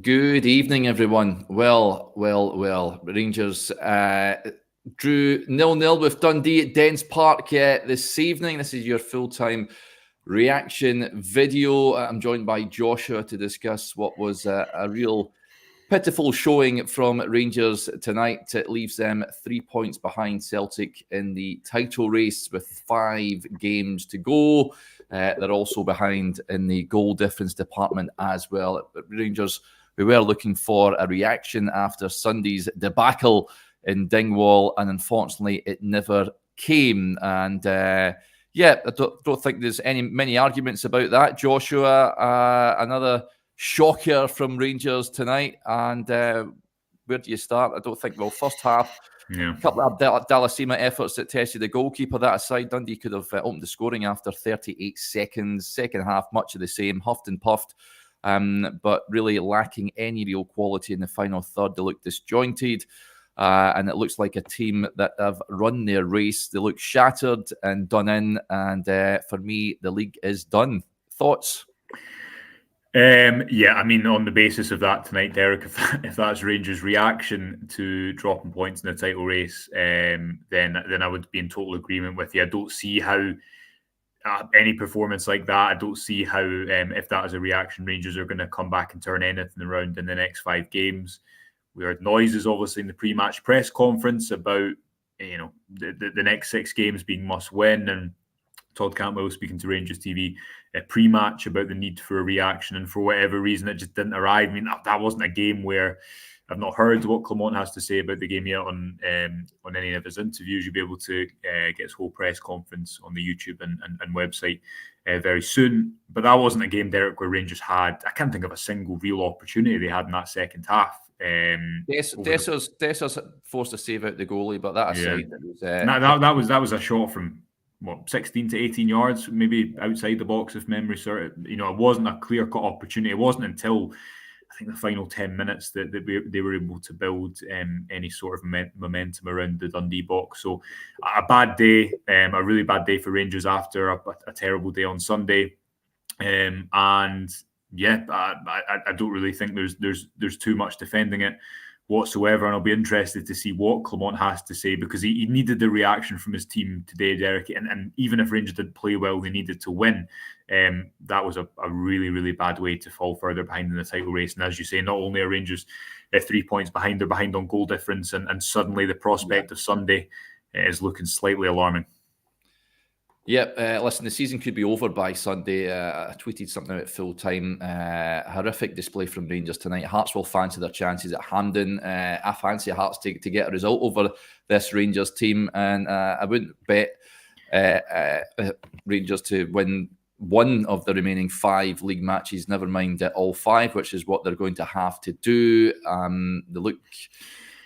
Good evening, everyone. Well. Rangers drew 0-0 with Dundee at Dens Park this evening. This is your full-time reaction video. I'm joined by Joshua to discuss what was a real pitiful showing from Rangers tonight. It leaves them 3 points behind Celtic in the title race with 5 games to go. They're also behind in the goal difference department as well. Rangers, we were looking for a reaction after Sunday's debacle in Dingwall, and unfortunately it never came. And I don't think there's many arguments about that. Joshua, another shocker from Rangers tonight. And where do you start? I don't think, first half, a couple of Dalasima efforts that tested the goalkeeper. That aside, Dundee could have opened the scoring after 38 seconds. Second half, much of the same, huffed and puffed, but really lacking any real quality in the final third. They look disjointed. And it looks like a team that have run their race. They look shattered and done in. And for me, the league is done. Thoughts? On the basis of that tonight, Derek, if that's Rangers' reaction to dropping points in the title race, then I would be in total agreement with you. I don't see how any performance like that, I don't see how, if that is a reaction, Rangers are going to come back and turn anything around in the next 5 games. We heard noises, obviously, in the pre-match press conference about, the next 6 games being must-win, and Todd Cantwell was speaking to Rangers TV pre-match about the need for a reaction, and for whatever reason, it just didn't arrive. I mean, that wasn't a game where I've not heard what Clement has to say about the game yet on any of his interviews. You'll be able to get his whole press conference on the YouTube and website very soon. But that wasn't a game, Derek, where Rangers had, I can't think of a single real opportunity they had in that second half. Dessers forced a save out the goalie, but that aside, that was a shot from 16 to 18 yards, maybe outside the box, if memory serves. It wasn't a clear-cut opportunity. It wasn't until I think the final 10 minutes that they were able to build any sort of momentum around the Dundee box. So a bad day, a really bad day for Rangers after a terrible day on Sunday. I don't really think there's too much defending it whatsoever, and I'll be interested to see what Clement has to say, because he needed the reaction from his team today, Derek, and even if Rangers didn't play well, they needed to win. That was a really, really bad way to fall further behind in the title race. And as you say, not only are Rangers 3 points behind, they're behind on goal difference, and suddenly the prospect of Sunday is looking slightly alarming. Yep. Listen, the season could be over by Sunday. I tweeted something at full time. Horrific display from Rangers tonight. Hearts will fancy their chances at Hampden. I fancy Hearts to get a result over this Rangers team, and I wouldn't bet Rangers to win one of the remaining 5 league matches, never mind all 5, which is what they're going to have to do. They look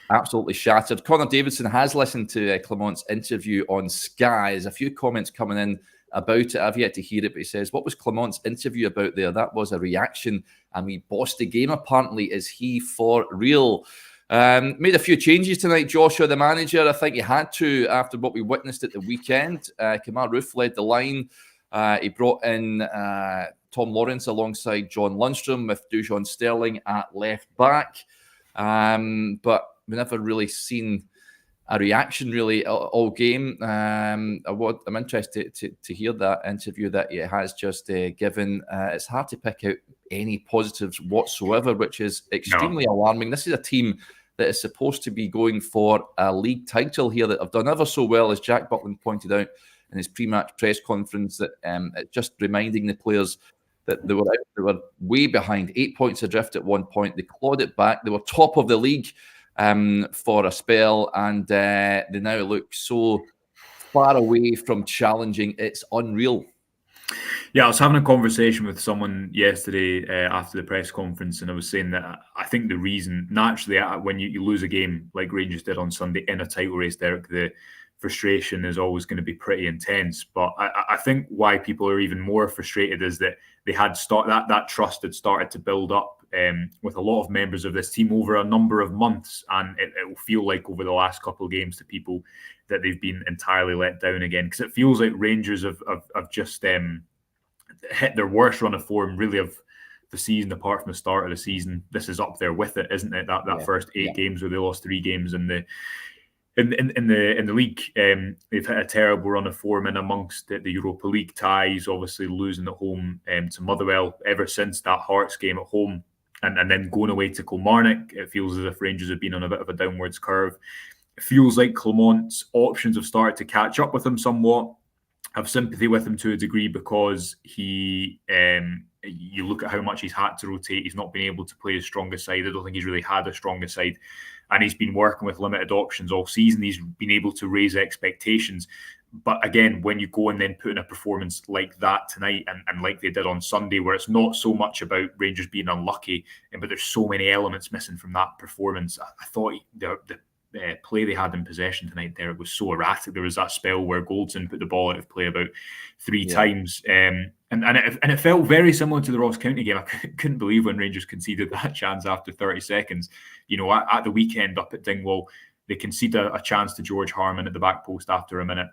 absolutely shattered. Connor Davidson has listened to Clement's interview on Sky. There's a few comments coming in about it. I've yet to hear it, but he says, what was Clement's interview about there? That was a reaction, and we bossed the game, apparently. Is he for real? Made a few changes tonight, Joshua, the manager. I think he had to, after what we witnessed at the weekend. Kemar Roof led the line. He brought in Tom Lawrence alongside John Lundstrom with Dujon Sterling at left back. But we never really seen a reaction really all game. I'm interested to hear that interview that he has just given. It's hard to pick out any positives whatsoever, which is extremely alarming. This is a team that is supposed to be going for a league title here, that have done ever so well, as Jack Buckland pointed out in his pre-match press conference, that just reminding the players that they were way behind, 8 points adrift at one point. They clawed it back. They were top of the league for a spell, and they now look so far away from challenging. It's unreal. Yeah, I was having a conversation with someone yesterday after the press conference, and I was saying that I think the reason, naturally, when you lose a game like Rangers did on Sunday in a title race, Derek, the frustration is always going to be pretty intense. But I think why people are even more frustrated is that they had that trust had started to build up with a lot of members of this team over a number of months, and it will feel like over the last couple of games to people that they've been entirely let down again, because it feels like Rangers have just hit their worst run of form really of the season, apart from the start of the season, this is up there with it, isn't it? That first 8 games where they lost 3 games in the league. They've had a terrible run of form in amongst the Europa League ties, obviously losing at home to Motherwell ever since that Hearts game at home, and then going away to Kilmarnock. It feels as if Rangers have been on a bit of a downwards curve. It feels like Clement's options have started to catch up with him somewhat. I have sympathy with him to a degree because you look at how much he's had to rotate. He's not been able to play his strongest side. I don't think he's really had a strongest side. And he's been working with limited options all season. He's been able to raise expectations. But again, when you go and then put in a performance like that tonight and like they did on Sunday, where it's not so much about Rangers being unlucky, but there's so many elements missing from that performance. I thought the play they had in possession tonight there, it was so erratic. There was that spell where Goldson put the ball out of play about 3 times. And it felt very similar to the Ross County game. I couldn't believe when Rangers conceded that chance after 30 seconds. You know, at the weekend up at Dingwall, they conceded a chance to George Harman at the back post after a minute.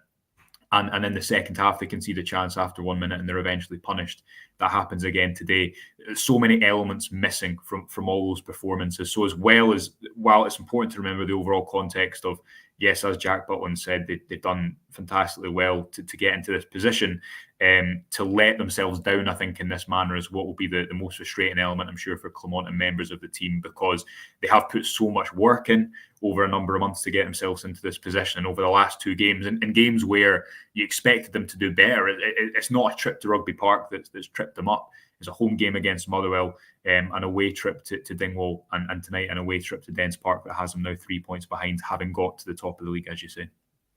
And in the second half, they concede a chance after 1 minute and they're eventually punished. That happens again today. So many elements missing from all those performances. So while it's important to remember the overall context of, yes, as Jack Butland said, they've done fantastically well to get into this position. To let themselves down, I think, in this manner is what will be the most frustrating element, I'm sure, for Clement and members of the team, because they have put so much work in over a number of months to get themselves into this position. And over the last 2 games, in games where you expected them to do better, it's not a trip to Rugby Park that's tripped them up. It's a home game against Motherwell, an away trip to Dingwall, and tonight an away trip to Dens Park that has them now 3 points behind, having got to the top of the league, as you say.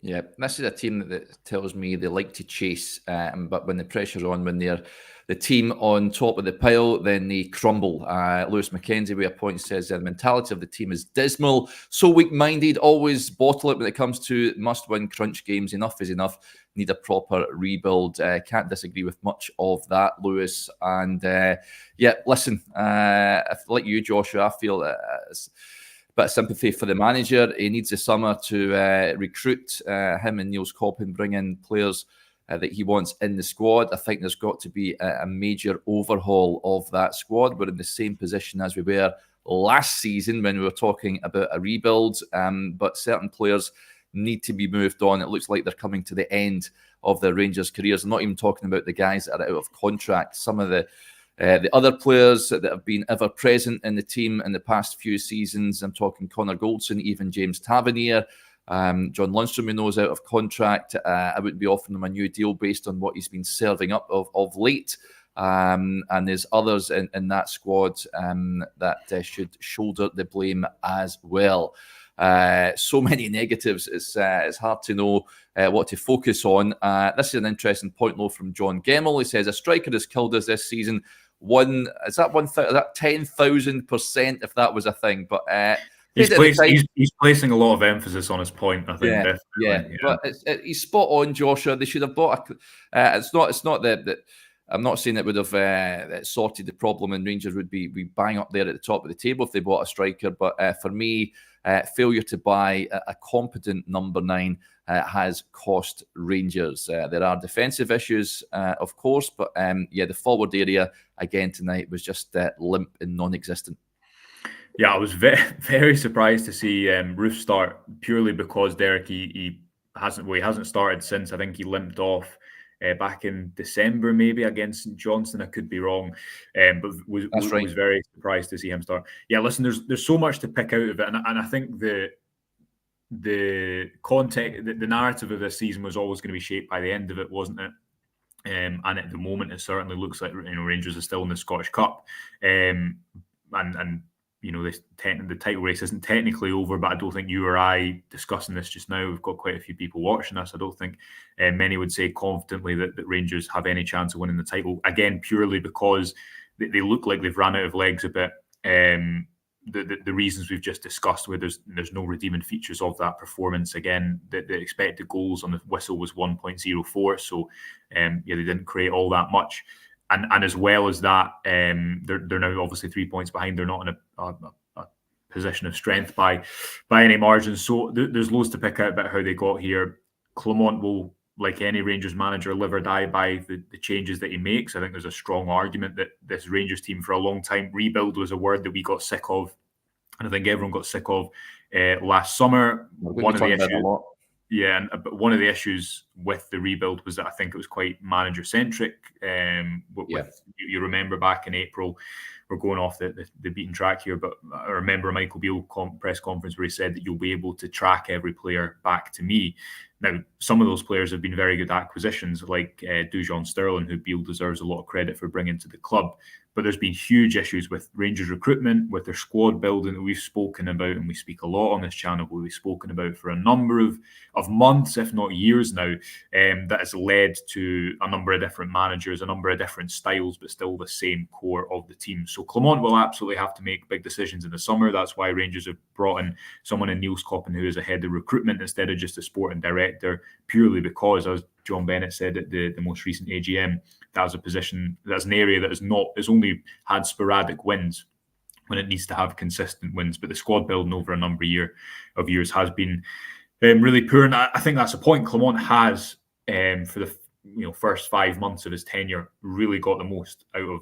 Yeah, this is a team that tells me they like to chase, but when the pressure's on, when they're the team on top of the pile, then they crumble. Lewis McKenzie, with a point, says the mentality of the team is dismal, so weak-minded, always bottle it when it comes to must-win crunch games. Enough is enough. Need a proper rebuild. Can't disagree with much of that, Lewis. And listen, like you, Joshua, I feel it's bit of sympathy for the manager. He needs the summer to recruit him and Niels Coppin, bring in players that he wants in the squad. I think there's got to be a major overhaul of that squad. We're in the same position as we were last season when we were talking about a rebuild, but certain players need to be moved on. It looks like they're coming to the end of their Rangers careers. I'm not even talking about the guys that are out of contract. Some of the other players that have been ever present in the team in the past few seasons. I'm talking Connor Goldson, even James Tavernier, John Lundstrom, who knows out of contract. I wouldn't be offering him a new deal based on what he's been serving up of late. And there's others in that squad that should shoulder the blame as well. So many negatives. It's hard to know what to focus on. This is an interesting point, though, from John Gemmell. He says a striker has killed us this season. Is that 10,000%, if that was a thing? But he's placing a lot of emphasis on his point, I think. Yeah. But he's spot on, Joshua. They should have bought it's not that I'm not saying it would have sorted the problem and Rangers would be bang up there at the top of the table if they bought a striker. But for me, failure to buy a competent number 9 has cost Rangers. There are defensive issues, of course, but the forward area again tonight was just limp and non-existent. Yeah, I was very, very surprised to see Roof start, purely because Derek he hasn't started since, I think he limped off back in December maybe against St Johnstone. I could be wrong, but was very surprised to see him start. Yeah, listen, there's so much to pick out of it, and I think the context, the narrative of this season was always going to be shaped by the end of it, wasn't it? And at the moment, it certainly looks like Rangers are still in the Scottish Cup, and the title race isn't technically over, but I don't think you or I discussing this just now, we've got quite a few people watching us. I don't think many would say confidently that Rangers have any chance of winning the title, again, purely because they look like they've run out of legs a bit. The reasons we've just discussed, where there's no redeeming features of that performance. Again, the expected goals on the whistle was 1.04, so they didn't create all that much. And as well as that, they're now obviously 3 points behind. They're not in a position of strength by any margin. So there's loads to pick out about how they got here. Clement will like any Rangers manager, live or die by the changes that he makes. I think there's a strong argument that this Rangers team, for a long time, rebuild was a word that we got sick of, and I think everyone got sick of last summer. One of the issues, a lot. Yeah, but one of the issues with the rebuild was that I think it was quite manager centric. You remember back in April, we're going off the beaten track here, but I remember a Michael Beale press conference where he said that you'll be able to track every player back to me. Now, some of those players have been very good acquisitions, like Dujon Sterling, who Beale deserves a lot of credit for bringing to the club. But there's been huge issues with Rangers recruitment, with their squad building that we've spoken about, and we speak a lot on this channel, but we've spoken about for a number of months, if not years now, that has led to a number of different managers, a number of different styles, but still the same core of the team. So Clement will absolutely have to make big decisions in the summer. That's why Rangers have brought in someone in Niels Koppen who is ahead of recruitment instead of just a sporting director, purely because, as John Bennett said at the most recent AGM, that's an area that has only had sporadic wins when it needs to have consistent wins. But the squad building over a number of years has been really poor, and I think that's a point. Clement has, for the first 5 months of his tenure, really got the most out of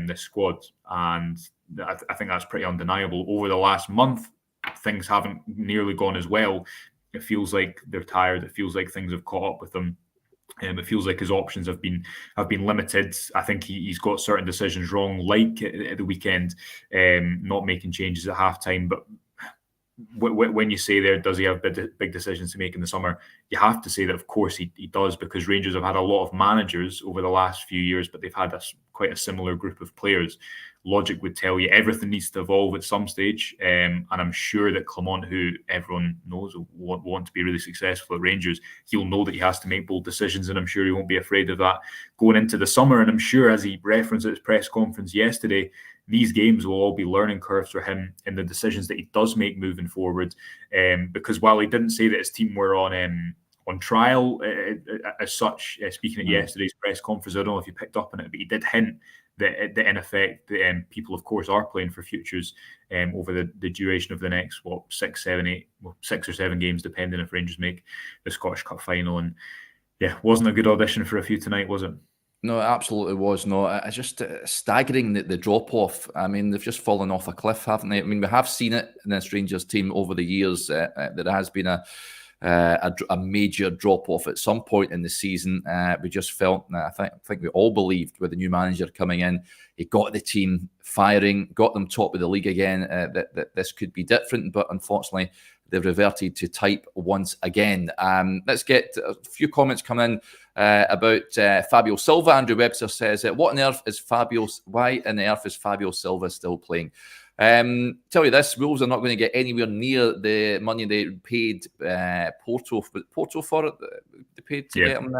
this squad, and I think that's pretty undeniable. Over the last month, things haven't nearly gone as well. It feels like they're tired. It feels like things have caught up with them. It feels like his options have been limited. I think he's got certain decisions wrong, like at the weekend, not making changes at halftime. But when you say there, does he have big decisions to make in the summer? You have to say that, of course, he does, because Rangers have had a lot of managers over the last few years, but they've had quite a similar group of players. Logic would tell you everything needs to evolve at some stage, and I'm sure that Clement, who everyone knows will want to be really successful at Rangers, he'll know that he has to make bold decisions, and I'm sure he won't be afraid of that going into the summer. And I'm sure, as he referenced at his press conference yesterday, these games will all be learning curves for him in the decisions that he does make moving forward. Because while he didn't say that his team were on trial as such, speaking at yesterday's press conference, I don't know if you picked up on it, but he did hint that in effect, people, of course, are playing for futures over the duration of the next 6 or 7 games, depending if Rangers make the Scottish Cup final. And yeah, wasn't a good audition for a few tonight, was it? No, it absolutely was not. It's just staggering the drop-off. I mean, they've just fallen off a cliff, haven't they? I mean, we have seen it in this Rangers team over the years. There has been a major drop-off at some point in the season. We just felt, I think we all believed with the new manager coming in, he got the team firing, got them top of the league again, that this could be different. But unfortunately, they've reverted to type once again. Let's get a few comments come in about Fabio Silva. Andrew Webster says, why on earth is Fabio Silva still playing? Tell you this, Wolves are not going to get anywhere near the money they paid Porto for it. They paid to get him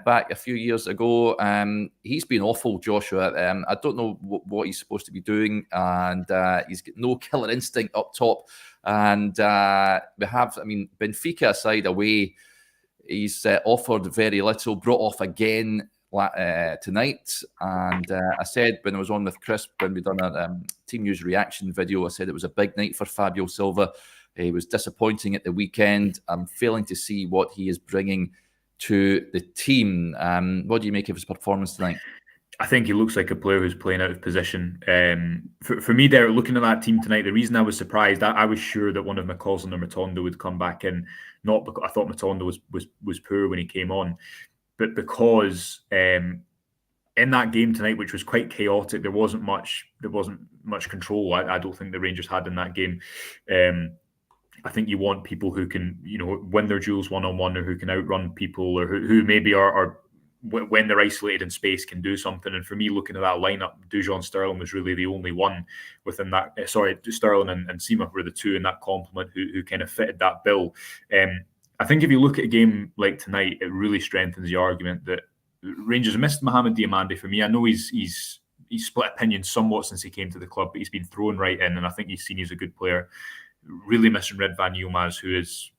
back a few years ago. He's been awful, Joshua. I don't know what he's supposed to be doing, and he's got no killer instinct up top. And we have, Benfica aside away, he's offered very little, brought off again tonight. And I said when I was on with Chris, when we done a team news reaction video, I said it was a big night for Fabio Silva. He was disappointing at the weekend. I'm failing to see what he is bringing to the team. What do you make of his performance tonight? I think he looks like a player who's playing out of position. For me, Derek, looking at that team tonight, the reason I was surprised, I was sure that one of McCausland or Matondo would come back in. Not because I thought Matondo was poor when he came on, but because in that game tonight, which was quite chaotic, there wasn't much control. I don't think the Rangers had in that game. I think you want people who can, win their duels one-on-one, or who can outrun people, or who maybe are when they're isolated in space can do something. And for me, looking at that lineup, Dujon Sterling was really the only one within that. Sterling and Sima were the two in that complement who kind of fitted that bill. I think if you look at a game like tonight, it really strengthens the argument that Rangers missed Mohamed Diamande. For me, I know he's split opinions somewhat since he came to the club, but he's been thrown right in, and I think he's seen he's a good player. Really missing Ridvan Yilmaz, who is,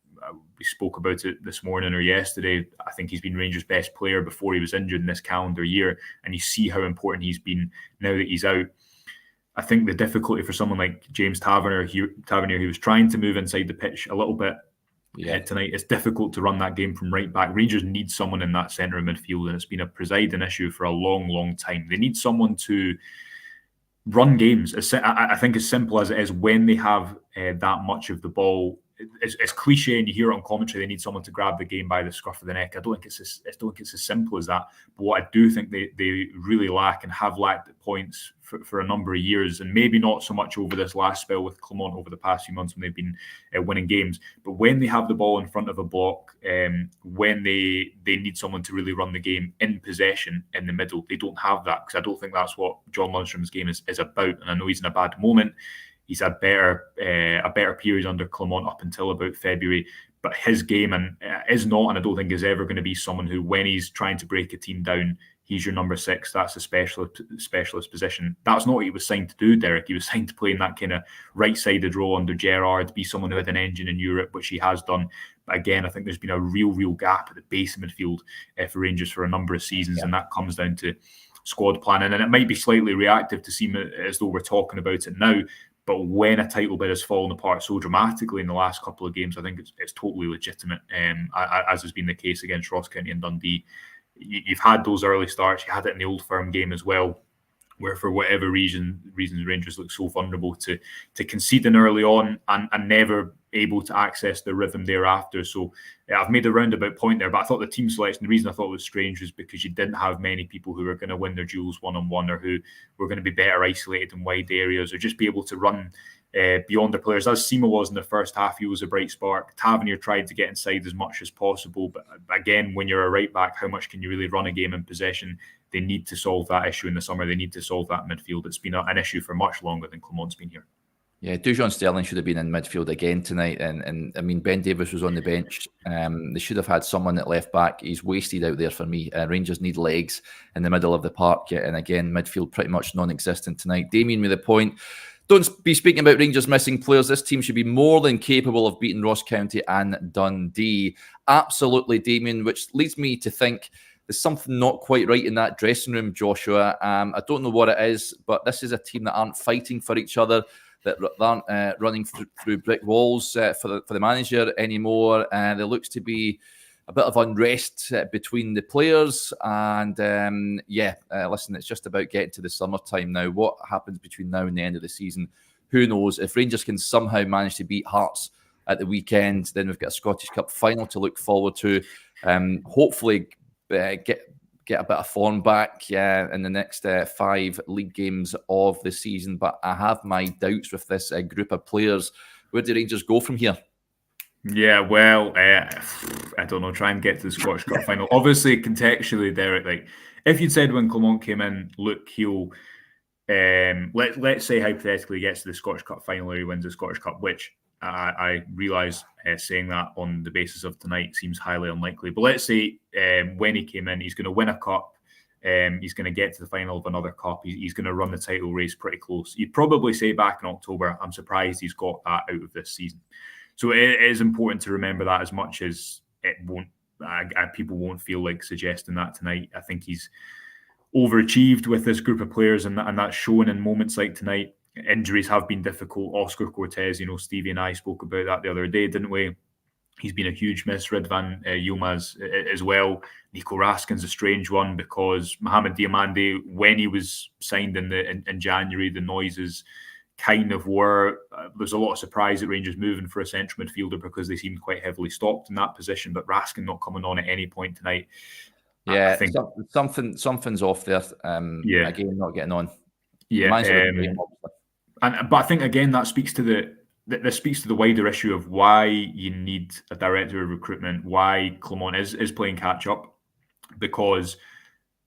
we spoke about it this morning or yesterday, I think he's been Rangers' best player before he was injured in this calendar year, and you see how important he's been now that he's out. I think the difficulty for someone like James Tavernier, who was trying to move inside the pitch a little bit tonight. It's difficult to run that game from right back. Rangers need someone in that centre of midfield, and it's been a presiding issue for a long, long time. They need someone to run games. I think as simple as it is, when they have that much of the ball, it's cliche and you hear it on commentary, they need someone to grab the game by the scruff of the neck. I don't think it's as simple as that. But what I do think they really lack and have lacked at points for a number of years, and maybe not so much over this last spell with Clermont over the past few months when they've been winning games, but when they have the ball in front of a block, when they need someone to really run the game in possession in the middle, they don't have that, because I don't think that's what John Lundstrom's game is about. And I know he's in a bad moment. He's had a better period under Clermont up until about February, but his game is not, and I don't think is ever going to be someone who, when he's trying to break a team down, he's your number 6. That's a specialist position. That's not what he was signed to do, Derek. He was signed to play in that kind of right-sided role under Gerrard, be someone who had an engine in Europe, which he has done. But again, I think there's been a real gap at the base of midfield for Rangers for a number of seasons, and that comes down to squad planning. And it might be slightly reactive to seem as though we're talking about it now, but when a title bid has fallen apart so dramatically in the last couple of games, I think it's totally legitimate, as has been the case against Ross County and Dundee. You've had those early starts. You had it in the Old Firm game as well, where for whatever reasons Rangers look so vulnerable to conceding early on and never able to access the rhythm thereafter. So I've made a roundabout point there, but I thought the team selection, the reason I thought it was strange was because you didn't have many people who were going to win their duels one-on-one, or who were going to be better isolated in wide areas, or just be able to run beyond their players. As Sima was in the first half, he was a bright spark. Tavernier tried to get inside as much as possible, but again, when you're a right back, how much can you really run a game in possession? They need to solve that issue in the summer. They need to solve that midfield. It's been an issue for much longer than Clermont's been here. Yeah, Dujon Sterling should have been in midfield again tonight. And I mean, Ben Davis was on the bench. They should have had someone at left back. He's wasted out there for me. Rangers need legs in the middle of the park. And again, midfield pretty much non-existent tonight. Damien with a point. Don't be speaking about Rangers missing players. This team should be more than capable of beating Ross County and Dundee. Absolutely, Damien, which leads me to think there's something not quite right in that dressing room, Joshua. I don't know what it is, but this is a team that aren't fighting for each other, that aren't running through brick walls for the manager anymore. There looks to be a bit of unrest between the players. And listen, it's just about getting to the summertime now. What happens between now and the end of the season? Who knows? If Rangers can somehow manage to beat Hearts at the weekend, then we've got a Scottish Cup final to look forward to. Hopefully get a bit of form back in the next 5 league games of the season. But I have my doubts with this group of players. Where do Rangers go from here? Yeah, well, I don't know. Try and get to the Scottish Cup final. Obviously, contextually, Derek, like if you'd said when Clermont came in, look, he'll let's say hypothetically he gets to the Scottish Cup final or he wins the Scottish Cup, which I realise saying that on the basis of tonight seems highly unlikely. But let's say when he came in, he's going to win a cup. He's going to get to the final of another cup. He's going to run the title race pretty close. You'd probably say back in October, I'm surprised he's got that out of this season. So it is important to remember that, as much as it won't, people won't feel like suggesting that tonight. I think he's overachieved with this group of players, and that's shown in moments like tonight. Injuries have been difficult. Oscar Cortez, Stevie and I spoke about that the other day, didn't we? He's been a huge miss. Ridvan Yilmaz as well. Nico Raskin's a strange one, because Mohamed Diamande, when he was signed in January, the noises kind of were, there's a lot of surprise at Rangers moving for a central midfielder, because they seemed quite heavily stocked in that position. But Raskin not coming on at any point tonight. Yeah, I think something's off there. Again, not getting on. Yeah, but I think again that speaks to the wider issue of why you need a director of recruitment, why Clermont is playing catch up, because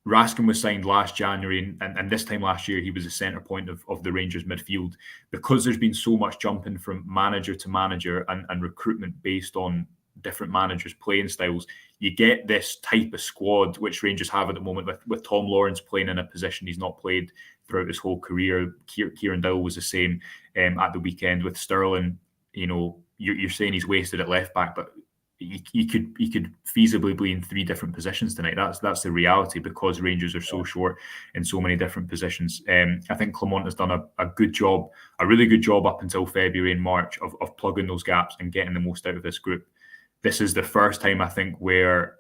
Raskin was signed last January, and this time last year he was a centre point of the Rangers midfield. Because there's been so much jumping from manager to manager and recruitment based on different managers' playing styles, you get this type of squad which Rangers have at the moment, with Tom Lawrence playing in a position he's not played throughout his whole career. Kieran Dowell was the same at the weekend. With Sterling, you're saying he's wasted at left back, but he could feasibly be in 3 different positions tonight. That's the reality, because Rangers are so short in so many different positions. I think Clermont has done a good job, a really good job up until February and March of plugging those gaps and getting the most out of this group. this is the first time I think where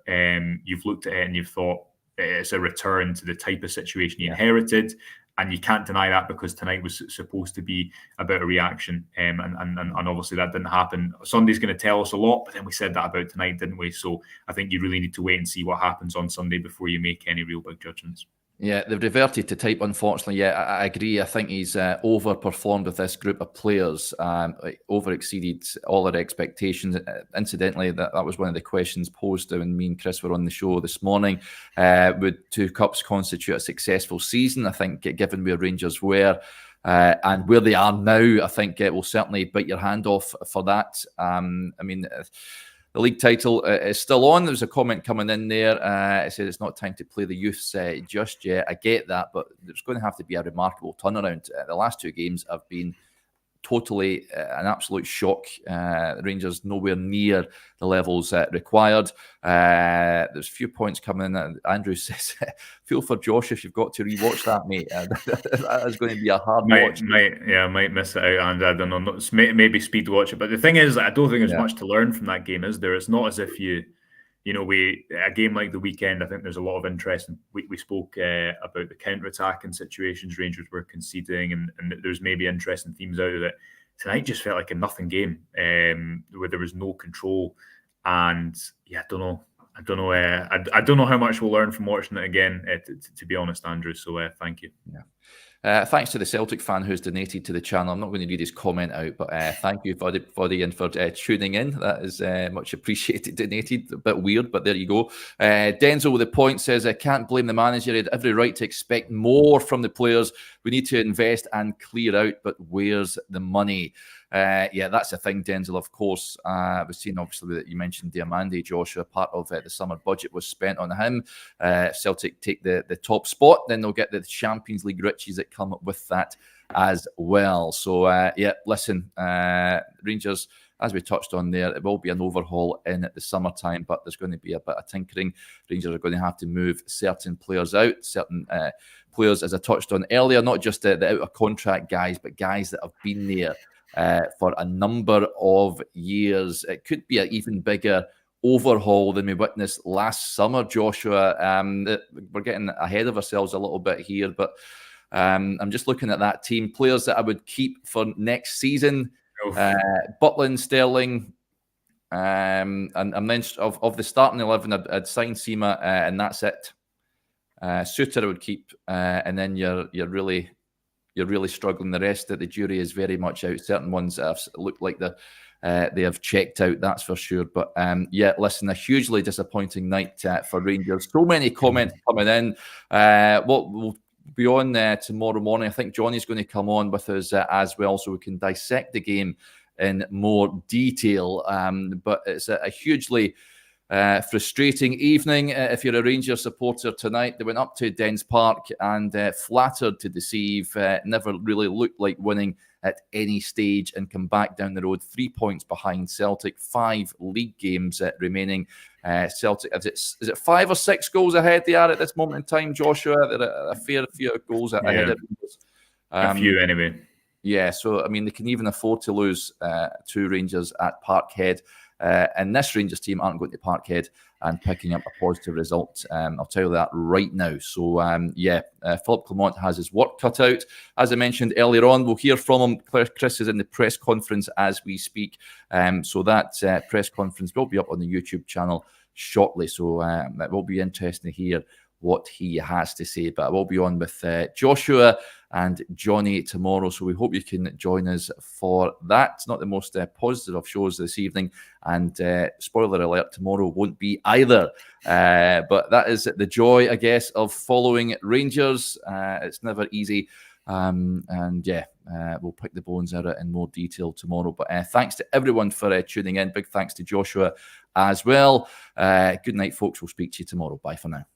you've looked at it and you've thought it's a return to the type of situation you inherited. And you can't deny that, because tonight was supposed to be about a reaction. And obviously that didn't happen. Sunday's going to tell us a lot, but then we said that about tonight, didn't we? So I think you really need to wait and see what happens on Sunday before you make any real big judgments. Yeah, they've reverted to type, unfortunately. Yeah, I agree. I think he's overperformed with this group of players, over-exceeded all their expectations. Incidentally, that was one of the questions posed when me and Chris were on the show this morning. Would 2 cups constitute a successful season? I think, given where Rangers were and where they are now, I think it will certainly bite your hand off for that. I mean, the league title is still on. There's a comment coming in there. It said it's not time to play the youths just yet. I get that, but there's going to have to be a remarkable turnaround. The last 2 games have been totally an absolute shock. Rangers nowhere near the levels required. There's a few points coming in. Andrew says, feel for Josh if you've got to rewatch that, mate. That is going to be a hard watch. I might miss it out, and I don't know, maybe speed watch it. But the thing is, I don't think there's much to learn from that game, is there? It's not as if a game like the weekend, I think there's a lot of interest. We spoke about the counter-attacking situations Rangers were conceding, and there's maybe interesting themes out of it. Tonight just felt like a nothing game, where there was no control. And I don't know. I don't know how much we'll learn from watching it again, to be honest, Andrew. So thank you. Yeah. Thanks to the Celtic fan who's donated to the channel. I'm not going to read his comment out, but thank you for tuning in. That is much appreciated. Donated, a bit weird, but there you go. Denzel with the point says, I can't blame the manager. He had every right to expect more from the players. We need to invest and clear out, but where's the money? That's the thing, Denzel. Of course, we've seen obviously that you mentioned Diamande, Joshua. Part of the summer budget was spent on him. Celtic take the top spot, then they'll get the Champions League riches that come with that as well. So listen, Rangers, as we touched on there, it will be an overhaul in the summertime, but there's going to be a bit of tinkering. Rangers are going to have to move certain players out, certain players, as I touched on earlier, not just the out of contract guys, but guys that have been there for a number of years. It could be an even bigger overhaul than we witnessed last summer, Joshua. We're getting ahead of ourselves a little bit here, but I'm just looking at that team. Players that I would keep for next season: Butland, Sterling, and then of the starting 11, I'd sign Sima, and that's it. Suter I would keep, and then you're really struggling. The rest of the jury is very much out. Certain ones have looked like they have checked out, that's for sure. But listen, a hugely disappointing night for Rangers. So many comments coming in. We'll be on tomorrow morning. I think Johnny's going to come on with us as well, so we can dissect the game in more detail. But it's a hugely frustrating evening if you're a Rangers supporter tonight. They went up to Dens Park and flattered to deceive, never really looked like winning at any stage, and come back down the road 3 points behind Celtic, 5 league games remaining. Celtic, is it 5 or 6 goals ahead they are at this moment in time, Joshua? They're a fair few goals ahead of Rangers. A few anyway. Yeah, so I mean, they can even afford to lose to Rangers at Parkhead. And this Rangers team aren't going to Parkhead and picking up a positive result. I'll tell you that right now. So, Philippe Clement has his work cut out. As I mentioned earlier on, we'll hear from him. Chris is in the press conference as we speak. So that press conference will be up on the YouTube channel shortly. So it will be interesting to hear what he has to say. But I will be on with Joshua and Johnny tomorrow, so we hope you can join us for that. It's not the most positive of shows this evening, and spoiler alert, tomorrow won't be either. But that is the joy, I guess, of following Rangers. It's never easy. We'll pick the bones out in more detail tomorrow. But thanks to everyone for tuning in. Big thanks to Joshua as well. Good night, folks. We'll speak to you tomorrow. Bye for now.